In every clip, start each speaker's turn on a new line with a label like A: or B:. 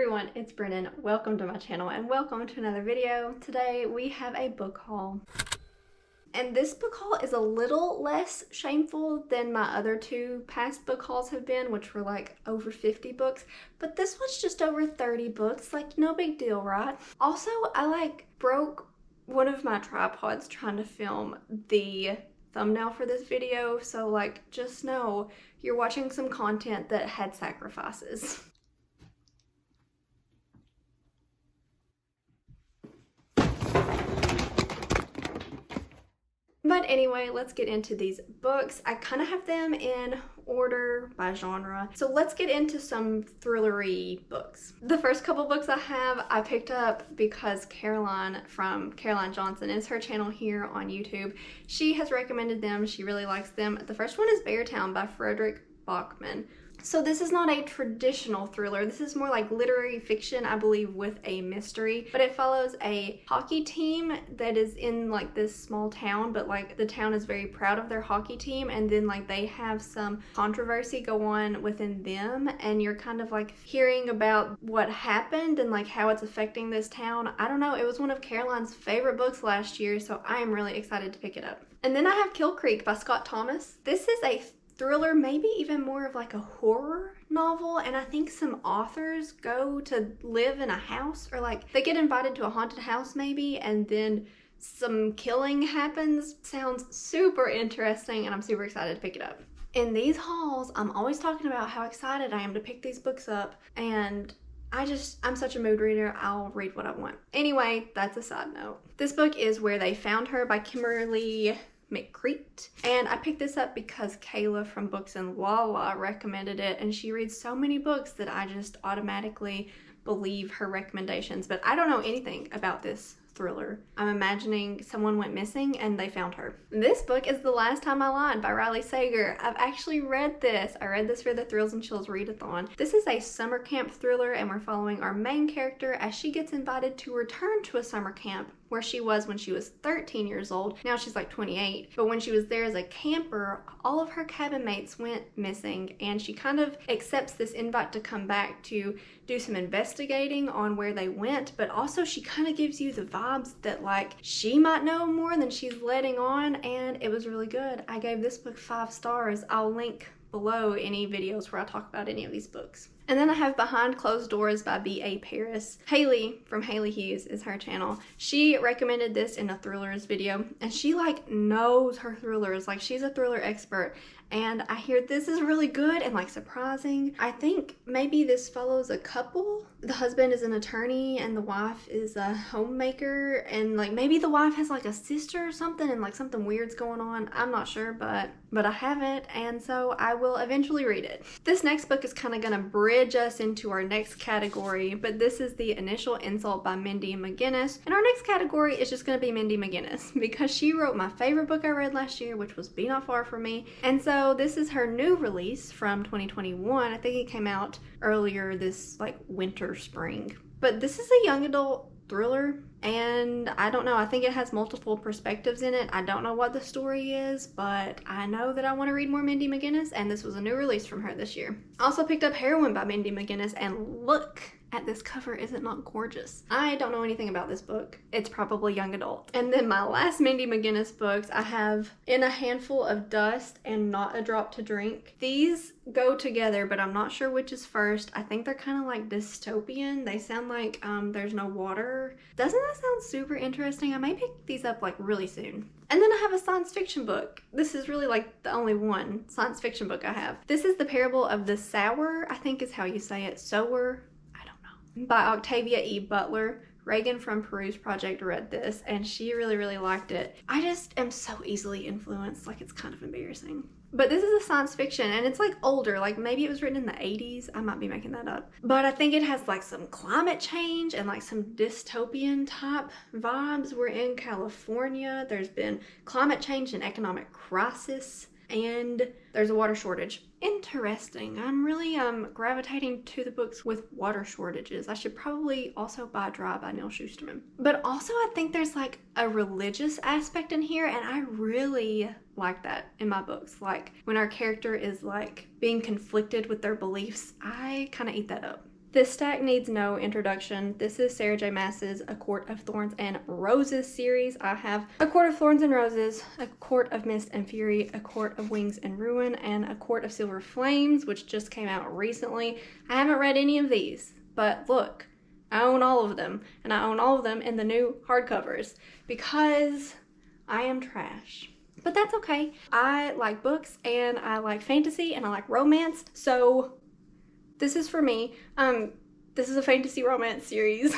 A: everyone, it's Brennan. Welcome to my channel and welcome to another video. Today we have a book haul. And this book haul is a little less shameful than my other two past book hauls have been, which were like over 50 books. But this one's just over 30 books, like no big deal, right? Also, I broke one of my tripods trying to film the thumbnail for this video. So just know you're watching some content that had sacrifices. But anyway, let's get into these books. I kind of have them in order by genre. So let's get into some thrillery books. The first couple books I picked up because Caroline from Caroline Johnson is her channel here on YouTube. She has recommended them. She really likes them. The first one is Beartown by Frederick Bachman. So this is not a traditional thriller. This is more like literary fiction, I believe, with a mystery. But it follows a hockey team that is in this small town, but the town is very proud of their hockey team, and then they have some controversy go on within them, and you're kind of hearing about what happened and how it's affecting this town. I don't know, it was one of Caroline's favorite books last year, so I am really excited to pick it up. And then I have Kill Creek by Scott Thomas. This is a thriller, maybe even more of a horror novel, and I think some authors go to live in a house, or they get invited to a haunted house maybe, and then some killing happens. Sounds super interesting, and I'm super excited to pick it up. In these hauls, I'm always talking about how excited I am to pick these books up, and I'm such a mood reader, I'll read what I want. Anyway, that's a side note. This book is Where They Found Her by Kimberly McCreet, and I picked this up because Kayla from Books and Lala recommended it, and she reads so many books that I just automatically believe her recommendations. But I don't know anything about this thriller. I'm imagining someone went missing and they found her. This book is The Last Time I Lied by Riley Sager. I've actually read this. I read this for the Thrills and Chills readathon. This is a summer camp thriller, and we're following our main character as she gets invited to return to a summer camp where she was when she was 13 years old. Now she's 28. But when she was there as a camper, all of her cabin mates went missing, and she kind of accepts this invite to come back to do some investigating on where they went, but also she kind of gives you the vibes that she might know more than she's letting on, and it was really good. I gave this book 5 stars. I'll link below any videos where I talk about any of these books. And then I have Behind Closed Doors by B.A. Paris. Haley from Haley Hughes is her channel. She recommended this in a thrillers video, and she knows her thrillers. She's a thriller expert, and I hear this is really good and surprising. I think maybe this follows a couple. The husband is an attorney and the wife is a homemaker, and maybe the wife has a sister or something, and something weird's going on. I'm not sure, but I have it, and so I will eventually read it. This next book is kind of gonna bridge us into our next category, but this is The Initial Insult by Mindy McGinnis, and our next category is just gonna be Mindy McGinnis because she wrote my favorite book I read last year, which was Be Not Far From Me. And so this is her new release from 2021. I think it came out earlier this winter spring, but this is a young adult thriller, and I don't know, I think it has multiple perspectives in it. I don't know what the story is, but I know that I want to read more Mindy McGinnis, and this was a new release from her this year. I also picked up Heroine by Mindy McGinnis, and look at this cover, is it not gorgeous? I don't know anything about this book. It's probably young adult. And then my last Mindy McGinnis books, I have In a Handful of Dust and Not a Drop to Drink. These go together, but I'm not sure which is first. I think they're kind of dystopian. They sound like there's no water. Doesn't that sound super interesting? I may pick these up really soon. And then I have a science fiction book. This is really the only one science fiction book I have. This is The Parable of the Sower, I think is how you say it. Sower, by Octavia E. Butler. Reagan from Peruse Project read this, and she really liked it. I just am so easily influenced, it's kind of embarrassing. But this is a science fiction, and it's older, maybe it was written in the 80s. I might be making that up. But I think it has some climate change and some dystopian type vibes. We're in California. There's been climate change and economic crisis, and there's a water shortage. Interesting. I'm really gravitating to the books with water shortages. I should probably also buy Dry by Neil Shusterman. But also I think there's a religious aspect in here, and I really like that in my books. When our character is being conflicted with their beliefs, I kind of eat that up. This stack needs no introduction. This is Sarah J. Maas's A Court of Thorns and Roses series. I have A Court of Thorns and Roses, A Court of Mist and Fury, A Court of Wings and Ruin, and A Court of Silver Flames, which just came out recently. I haven't read any of these, but look, I own all of them, and I own all of them in the new hardcovers because I am trash. But that's okay. I like books, and I like fantasy, and I like romance, so this is for me. This is a fantasy romance series.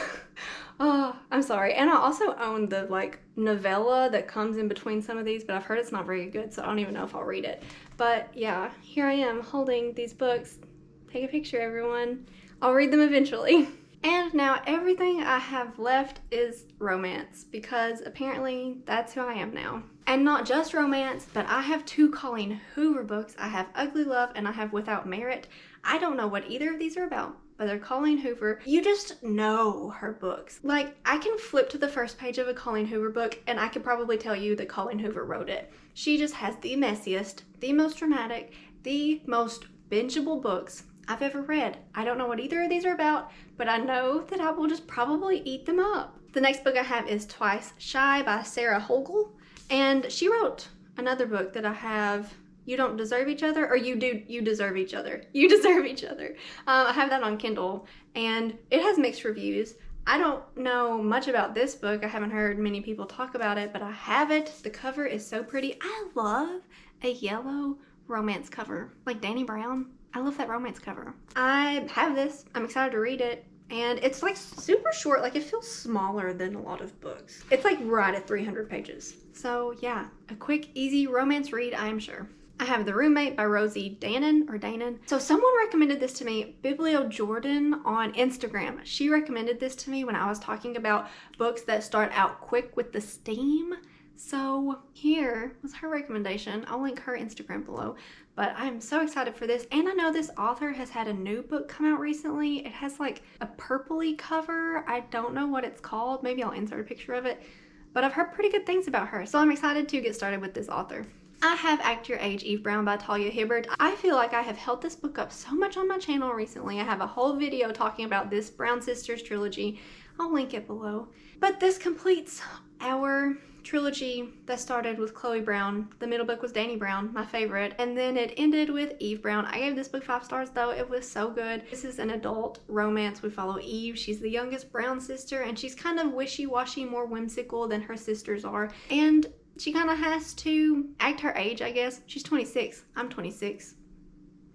A: Oh, I'm sorry. And I also own the like novella that comes in between some of these, but I've heard it's not very good, so I don't even know if I'll read it. But yeah, here I am holding these books. Take a picture, everyone. I'll read them eventually. And now everything I have left is romance, because apparently that's who I am now. And not just romance, but I have 2 Colleen Hoover books. I have Ugly Love and I have Without Merit. I don't know what either of these are about, but they're Colleen Hoover. You just know her books. Like, I can flip to the first page of a Colleen Hoover book and I could probably tell you that Colleen Hoover wrote it. She just has the messiest, the most dramatic, the most bingeable books I've ever read. I don't know what either of these are about, but I know that I will just probably eat them up. The next book I have is Twice Shy by Sarah Holgel, and she wrote another book that I have, You Don't Deserve Each Other, or You Deserve Each Other. You Deserve Each Other. I have that on Kindle, and it has mixed reviews. I don't know much about this book. I haven't heard many people talk about it, but I have it. The cover is so pretty. I love a yellow romance cover, like Danny Brown. I love that romance cover. I have this. I'm excited to read it. And it's like super short. Like, it feels smaller than a lot of books. It's like right at 300 pages. So yeah, a quick, easy romance read, I am sure. I have The Roommate by Rosie Danan. So someone recommended this to me, Biblio Jordan on Instagram. She recommended this to me when I was talking about books that start out quick with the steam. So here was her recommendation. I'll link her Instagram below. But I'm so excited for this. And I know this author has had a new book come out recently. It has like a purpley cover. I don't know what it's called. Maybe I'll insert a picture of it. But I've heard pretty good things about her. So I'm excited to get started with this author. I have Act Your Age, Eve Brown by Talia Hibbert. I feel like I have held this book up so much on my channel recently. I have a whole video talking about this Brown Sisters trilogy. I'll link it below. But this completes our trilogy that started with Chloe Brown. The middle book was Danny Brown, my favorite, and then it ended with Eve Brown. I gave this book 5 stars though. It was so good. This is an adult romance. We follow Eve. She's the youngest Brown sister, and she's kind of wishy-washy, more whimsical than her sisters are, and she kind of has to act her age, I guess. She's 26. I'm 26.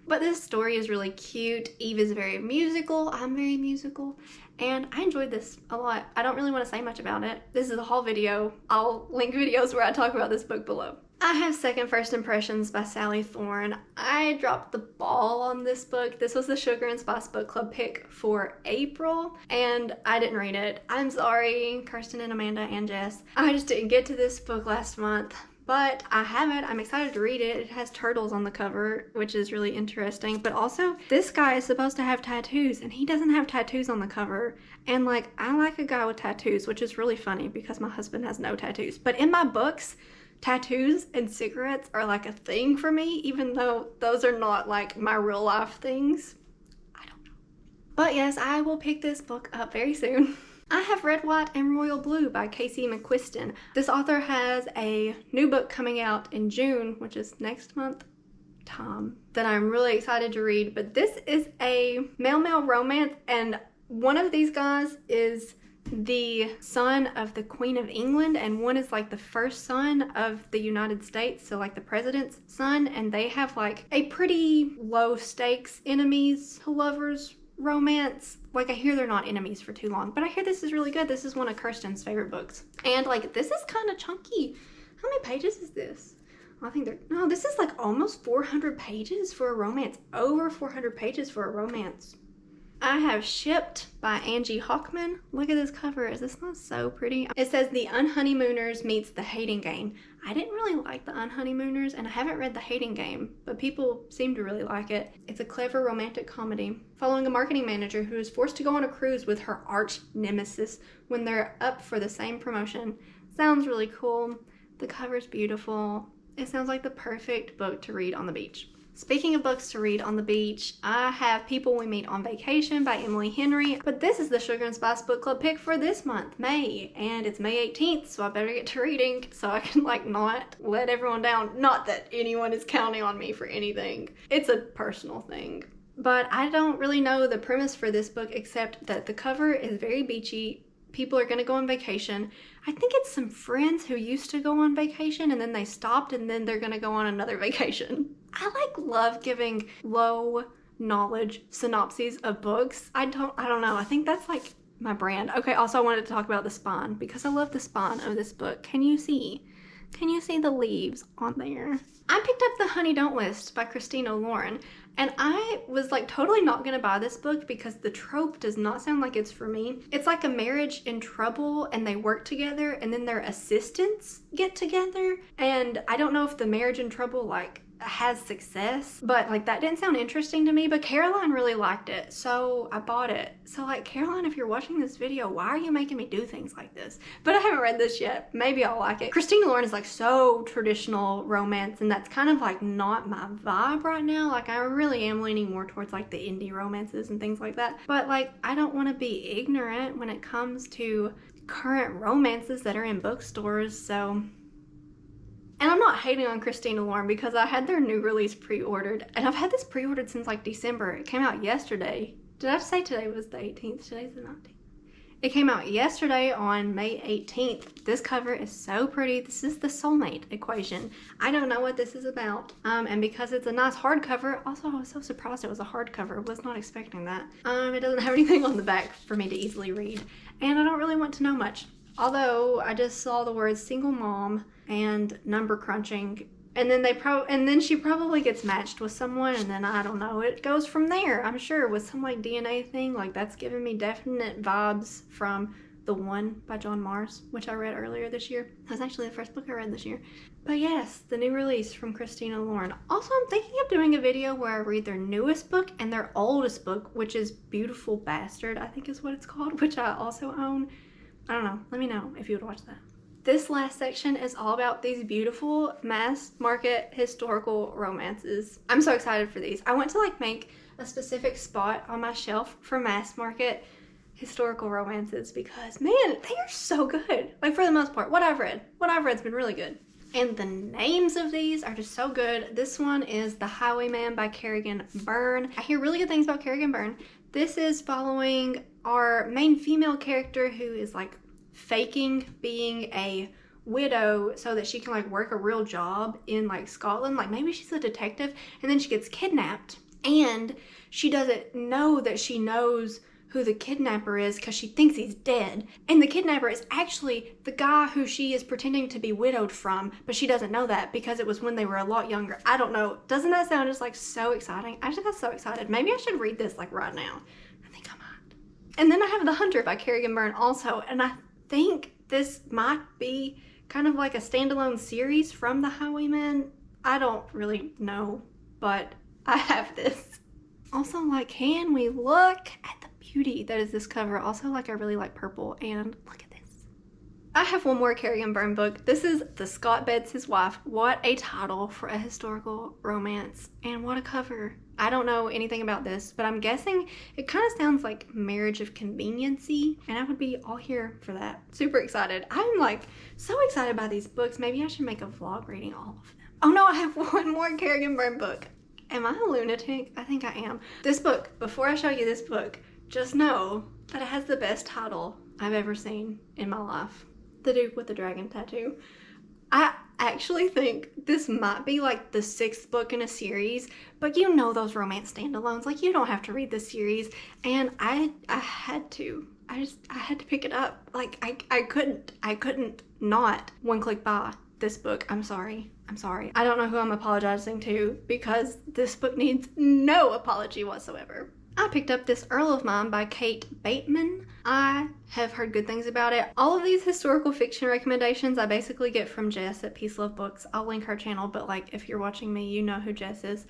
A: But this story is really cute. Eve is very musical. I'm very musical. And I enjoyed this a lot. I don't really want to say much about it. This is a haul video. I'll link videos where I talk about this book below. I have Second First Impressions by Sally Thorne. I dropped the ball on this book. This was the Sugar and Spice Book Club pick for April, and I didn't read it. I'm sorry, Kirsten and Amanda and Jess. I just didn't get to this book last month. But I have it. I'm excited to read it. It has turtles on the cover, which is really interesting. But also, this guy is supposed to have tattoos, and he doesn't have tattoos on the cover. And like, I like a guy with tattoos, which is really funny because my husband has no tattoos. But in my books, tattoos and cigarettes are like a thing for me, even though those are not like my real life things. I don't know. But yes, I will pick this book up very soon. I have Red, White, and Royal Blue by Casey McQuiston. This author has a new book coming out in June, which is next month, that I'm really excited to read. But this is a male-male romance, and one of these guys is the son of the Queen of England, and one is like the first son of the United States, so like the president's son, and they have like a pretty low stakes enemies to lovers romance. Like, I hear they're not enemies for too long, but I hear this is really good. This is one of Kirsten's favorite books. And like, this is kind of chunky. How many pages is this? I think no, this is like almost 400 pages for a romance. Over 400 pages for a romance. I have Shipped by Angie Hockman. Look at this cover. Is this not so pretty? It says The Unhoneymooners meets The Hating Game. I didn't really like The Unhoneymooners, and I haven't read The Hating Game, but people seem to really like it. It's a clever romantic comedy following a marketing manager who is forced to go on a cruise with her arch nemesis when they're up for the same promotion. Sounds really cool. The cover's beautiful. It sounds like the perfect book to read on the beach. Speaking of books to read on the beach, I have People We Meet on Vacation by Emily Henry, but this is the Sugar and Spice Book Club pick for this month, May, and it's May 18th, so I better get to reading so I can like not let everyone down. Not that anyone is counting on me for anything. It's a personal thing. But I don't really know the premise for this book except that the cover is very beachy. People are gonna go on vacation. I think it's some friends who used to go on vacation and then they stopped and then they're gonna go on another vacation. I love giving low knowledge synopses of books. I don't know. I think that's like my brand. Okay, also I wanted to talk about the spine because I love the spine of this book. Can you see the leaves on there? I picked up The Honey Don't List by Christina Lauren, and I was like totally not gonna buy this book because the trope does not sound like it's for me. It's like a marriage in trouble and they work together and then their assistants get together, and I don't know if the marriage in trouble like has success, but like that didn't sound interesting to me, but Caroline really liked it, so I bought it. So like, Caroline, if you're watching this video, why are you making me do things like this? But I haven't read this yet. Maybe I'll like it. Christina Lauren is like so traditional romance, and that's kind of like not my vibe right now. Like I really am leaning more towards like the indie romances and things like that, but like I don't want to be ignorant when it comes to current romances that are in bookstores. So, and I'm not hating on Christina Lauren because I had their new release pre-ordered, and I've had this pre-ordered since like December. It came out yesterday. Did I say today was the 18th? Today's the 19th. It came out yesterday on May 18th. This cover is so pretty. This is the soulmate equation. I don't know what this is about. And because it's a nice hardcover, also I was so surprised it was a hardcover. Was not expecting that. It doesn't have anything on the back for me to easily read, and I don't really want to know much. Although I just saw the words single mom and number crunching, and then she probably gets matched with someone, and then I don't know, it goes from there. I'm sure with some like DNA thing, like that's giving me definite vibes from The One by John Mars, which I read earlier this year. That was actually the first book I read this year. But yes, the new release from Christina Lauren. Also, I'm thinking of doing a video where I read their newest book and their oldest book, which is Beautiful Bastard, I think is what it's called, which I also own. I don't know. Let me know if you would watch that. This last section is all about these beautiful mass market historical romances. I'm so excited for these. I want to like make a specific spot on my shelf for mass market historical romances because man, they are so good. Like for the most part, what I've read's been really good. And the names of these are just so good. This one is The Highwayman by Kerrigan Byrne. I hear really good things about Kerrigan Byrne. This is following our main female character who is like faking being a widow so that she can like work a real job in like Scotland. Like maybe she's a detective, and then she gets kidnapped and she doesn't know that she knows who the kidnapper is because she thinks he's dead, and the kidnapper is actually the guy who she is pretending to be widowed from, but she doesn't know that because it was when they were a lot younger. I don't know. Doesn't that sound just like so exciting? I just got so excited. Maybe I should read this like right now. I think I might. And then I have The Hunter by Kerrigan Byrne also, and I think this might be kind of like a standalone series from The Highwayman. I don't really know, but I have this. Also, like, can we look at the beauty that is this cover? Also, like, I really like purple, and look at this. I have one more Kerrigan Byrne book. This is The Scott Beds His Wife. What a title for a historical romance, and what a cover. I don't know anything about this, but I'm guessing it kind of sounds like Marriage of Convenience-y, and I would be all here for that. Super excited. I'm like so excited by these books. Maybe I should make a vlog reading all of them. Oh no, I have one more Kerrigan Byrne book. Am I a lunatic? I think I am. This book, before I show you this book, just know that it has the best title I've ever seen in my life. The Duke with the Dragon Tattoo. I actually think this might be like the 6th book in a series, but you know those romance standalones, like you don't have to read the series, and I had to. I had to pick it up. Like I couldn't not one click buy this book. I'm sorry. I don't know who I'm apologizing to because this book needs no apology whatsoever. I picked up This Earl of Mine by Kate Bateman. I have heard good things about it. All of these historical fiction recommendations I basically get from Jess at Peace Love Books. I'll link her channel, but like if you're watching me, you know who Jess is.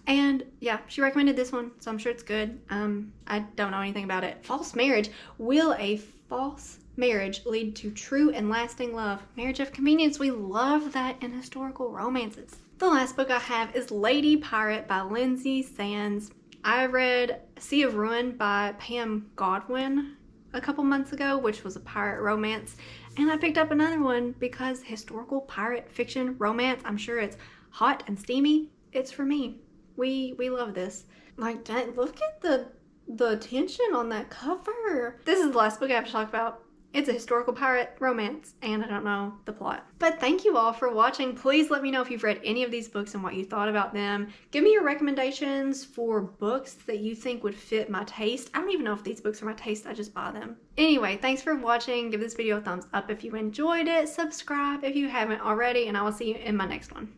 A: And yeah, she recommended this one, so I'm sure it's good. I don't know anything about it. False marriage. Will a false marriage lead to true and lasting love? Marriage of Convenience. We love that in historical romances. The last book I have is Lady Pirate by Lindsay Sands. I read Sea of Ruin by Pam Godwin a couple months ago, which was a pirate romance, and I picked up another one because historical pirate fiction romance, I'm sure it's hot and steamy. It's for me. We love this. Like, look at the tension on that cover. This is the last book I have to talk about. It's a historical pirate romance, and I don't know the plot. But thank you all for watching. Please let me know if you've read any of these books and what you thought about them. Give me your recommendations for books that you think would fit my taste. I don't even know if these books are my taste, I just buy them. Anyway, thanks for watching. Give this video a thumbs up if you enjoyed it. Subscribe if you haven't already, and I will see you in my next one.